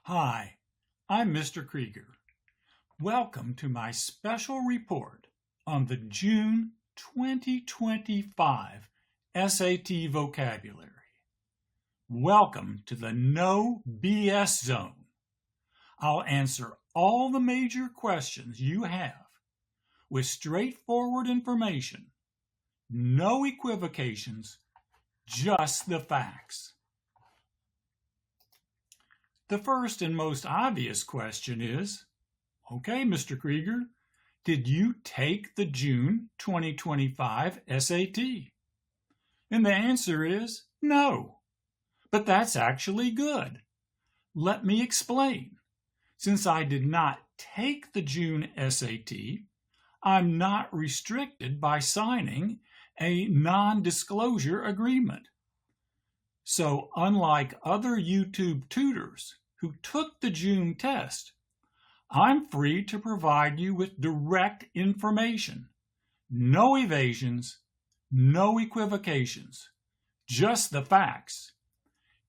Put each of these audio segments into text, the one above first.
Hi, I'm Mr. Krieger. Welcome to my special report on the June 2025 SAT vocabulary. Welcome to the No BS Zone. I'll answer all the major questions you have with straightforward information, no equivocations, just the facts. The first and most obvious question is, okay, Mr. Krieger, did you take the June 2025 SAT? And the answer is no. But that's actually good. Let me explain. Since I did not take the June SAT, I'm not restricted by signing a non-disclosure agreement. So unlike other YouTube tutors who took the June test, I'm free to provide you with direct information. No evasions, no equivocations, just the facts.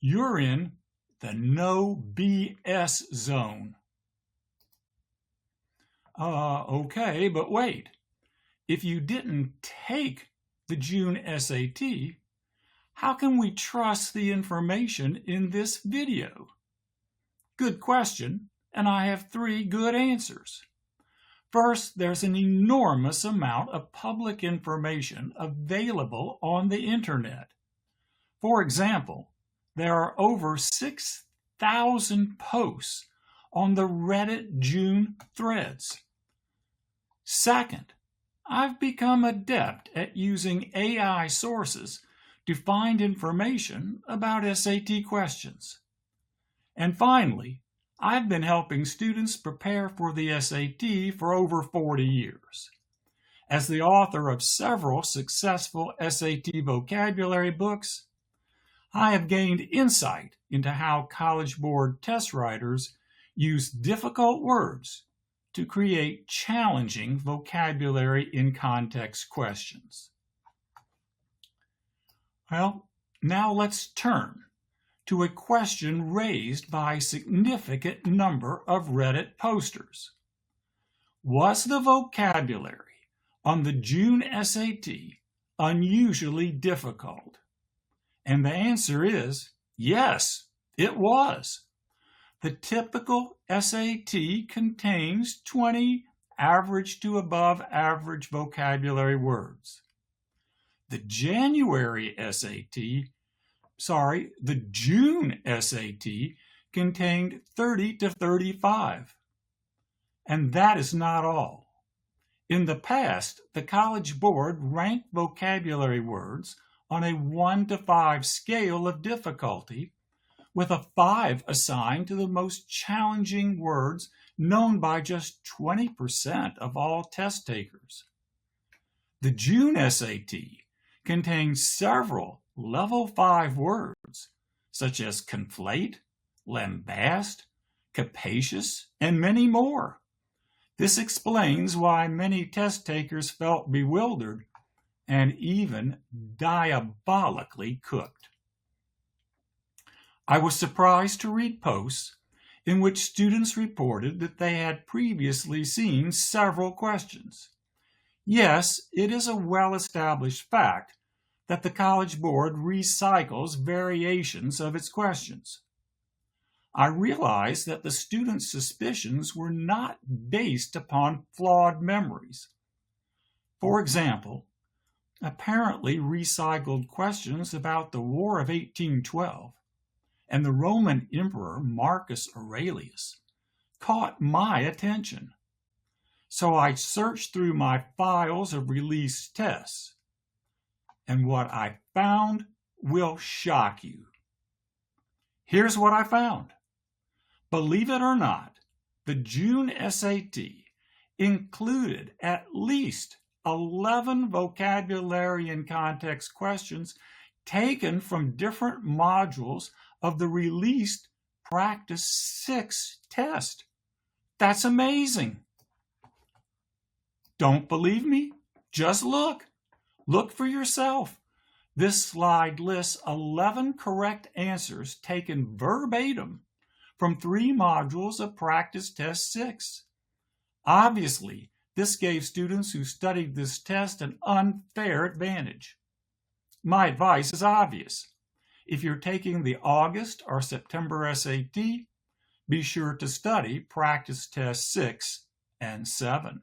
You're in the no BS zone. Okay, but wait. If you didn't take the June SAT, how can we trust the information in this video? Good question, and I have 3 good answers. First, there's an enormous amount of public information available on the internet. For example, there are over 6,000 posts on the Reddit June threads. Second, I've become adept at using AI sources to find information about SAT questions. And finally, I've been helping students prepare for the SAT for over 40 years. As the author of several successful SAT vocabulary books, I have gained insight into how College Board test writers use difficult words to create challenging vocabulary in context questions. Well, now let's turn to a question raised by a significant number of Reddit posters. Was the vocabulary on the June SAT unusually difficult? And the answer is yes, it was. The typical SAT contains 20 average to above average vocabulary words. The June SAT contained 30 to 35. And that is not all. In the past, the College Board ranked vocabulary words on a 1 to 5 scale of difficulty, with a 5 assigned to the most challenging words known by just 20% of all test takers. The June SAT contains several level 5 words, such as conflate, lambast, capacious, and many more. This explains why many test takers felt bewildered and even diabolically cooked. I was surprised to read posts in which students reported that they had previously seen several questions. Yes, it is a well-established fact that the College Board recycles variations of its questions. I realized that the students' suspicions were not based upon flawed memories. For example, apparently recycled questions about the War of 1812 and the Roman Emperor Marcus Aurelius caught my attention. So I searched through my files of released tests, and what I found will shock you. Here's what I found. Believe it or not, the June SAT included at least 11 vocabulary and context questions taken from different modules of the released Practice 6 test. That's amazing. Don't believe me? Just look. Look for yourself. This slide lists 11 correct answers taken verbatim from 3 modules of Practice Test 6. Obviously, this gave students who studied this test an unfair advantage. My advice is obvious. If you're taking the August or September SAT, be sure to study Practice Test 6 and 7.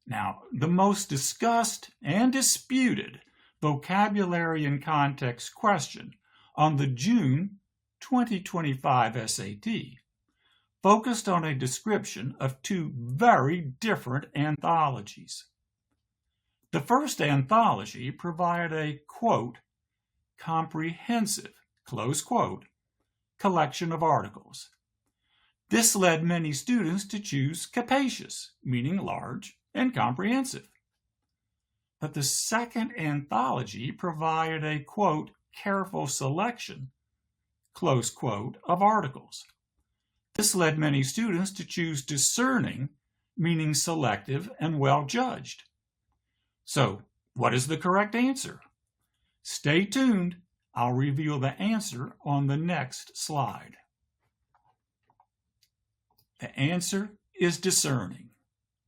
Now, the most discussed and disputed vocabulary and context question on the June 2025 SAT focused on a description of 2 very different anthologies. The first anthology provided a, quote, comprehensive, close quote, collection of articles. This led many students to choose capacious, meaning large, and comprehensive. But the second anthology provided a, quote, careful selection, close quote, of articles. This led many students to choose discerning, meaning selective and well-judged. So, what is the correct answer? Stay tuned. I'll reveal the answer on the next slide. The answer is discerning.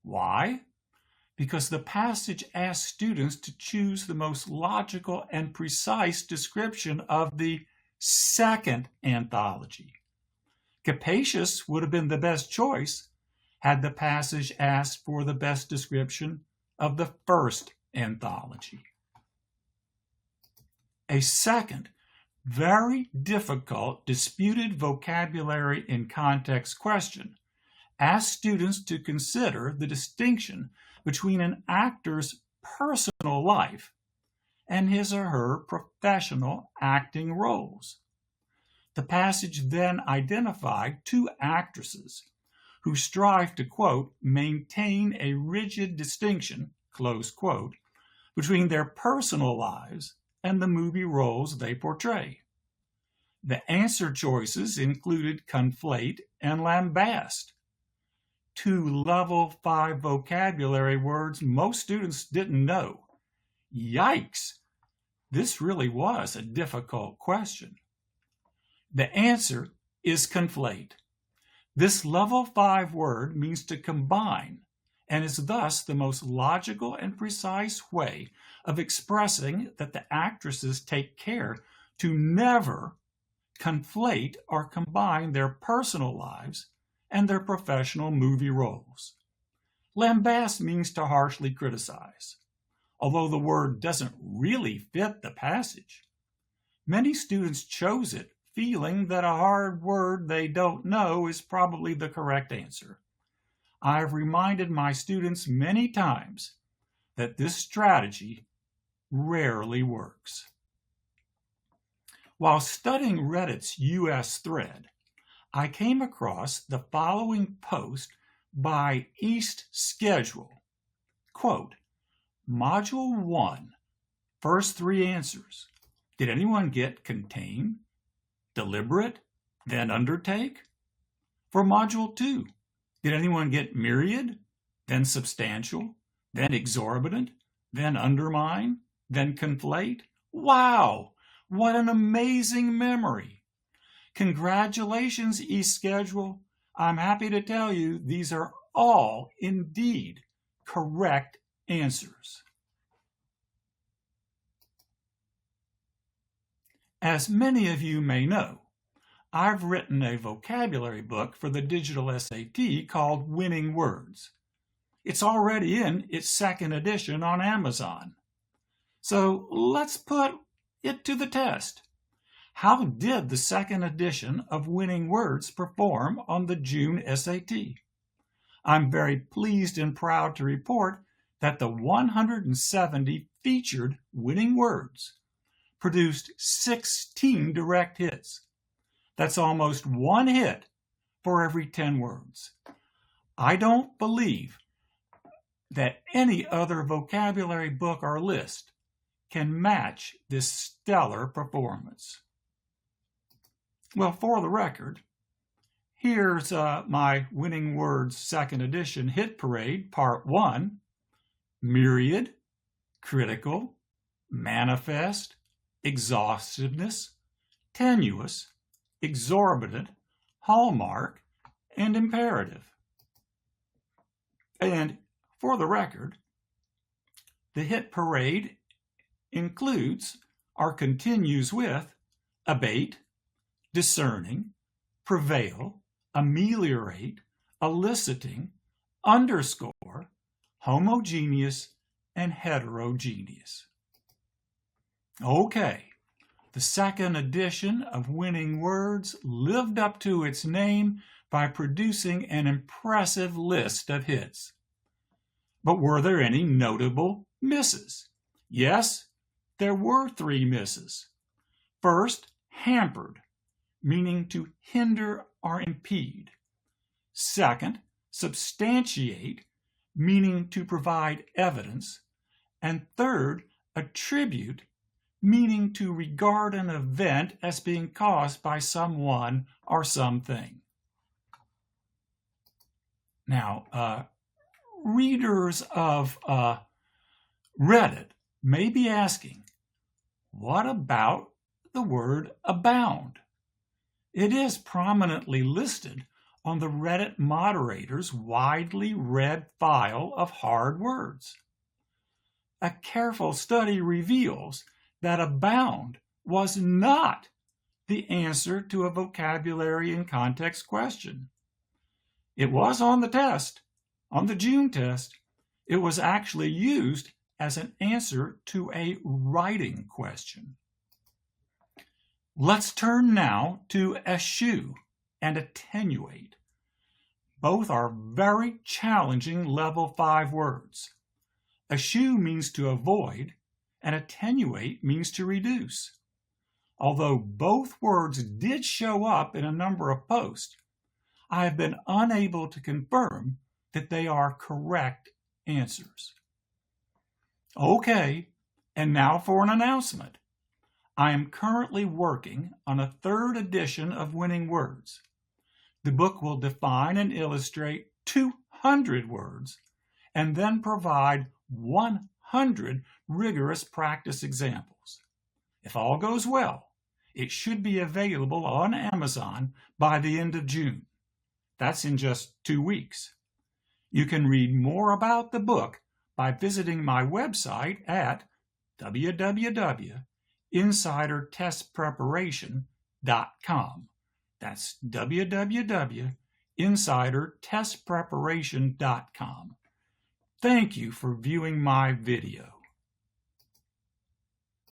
Why? Because the passage asks students to choose the most logical and precise description of the second anthology. Capacious would have been the best choice had the passage asked for the best description of the first anthology. A second, very difficult, disputed vocabulary and context question asks students to consider the distinction between an actor's personal life and his or her professional acting roles. The passage then identified 2 actresses who strive to, quote, maintain a rigid distinction, close quote, between their personal lives and the movie roles they portray. The answer choices included conflate and lambast, 2 level 5 vocabulary words most students didn't know. Yikes! This really was a difficult question. The answer is conflate. This level 5 word means to combine and is thus the most logical and precise way of expressing that the actresses take care to never conflate or combine their personal lives and their professional movie roles. Lambast means to harshly criticize, although the word doesn't really fit the passage. Many students chose it feeling that a hard word they don't know is probably the correct answer. I've reminded my students many times that this strategy rarely works. While studying Reddit's US thread, I came across the following post by East Schedule. Quote, Module 1, first 3 answers. Did anyone get contain, deliberate, then undertake? For Module 2, did anyone get myriad, then substantial, then exorbitant, then undermine, then conflate? Wow, what an amazing memory. Congratulations, East Schedule. I'm happy to tell you these are all indeed correct answers. As many of you may know, I've written a vocabulary book for the digital SAT called Winning Words. It's already in its 2nd edition on Amazon. So let's put it to the test. How did the 2nd edition of Winning Words perform on the June SAT? I'm very pleased and proud to report that the 170 featured Winning Words produced 16 direct hits. That's almost 1 hit for every 10 words. I don't believe that any other vocabulary book or list can match this stellar performance. Well, for the record, here's my Winning Words 2nd edition hit parade, part 1, myriad, critical, manifest, exhaustiveness, tenuous, exorbitant, hallmark, and imperative. And for the record, the hit parade includes or continues with abate, discerning, prevail, ameliorate, eliciting, underscore, homogeneous, and heterogeneous. Okay, the second edition of Winning Words lived up to its name by producing an impressive list of hits. But were there any notable misses? Yes, there were 3 misses. First, hampered, meaning to hinder or impede. Second, substantiate, meaning to provide evidence. And third, attribute, meaning to regard an event as being caused by someone or something. Now, readers of Reddit may be asking, what about the word abound? It is prominently listed on the Reddit moderator's widely read file of hard words. A careful study reveals that abound was not the answer to a vocabulary and context question. It was on the test, on the June test. It was actually used as an answer to a writing question. Let's turn now to eschew and attenuate. Both are very challenging level 5 words. Eschew means to avoid, and attenuate means to reduce. Although both words did show up in a number of posts, I have been unable to confirm that they are correct answers. Okay, and now for an announcement. I am currently working on a 3rd edition of Winning Words. The book will define and illustrate 200 words and then provide 100 rigorous practice examples. If all goes well, it should be available on Amazon by the end of June. That's in just 2 weeks. You can read more about the book by visiting my website at www.insidertestpreparation.com. That's www.insidertestpreparation.com. Thank you for viewing my video.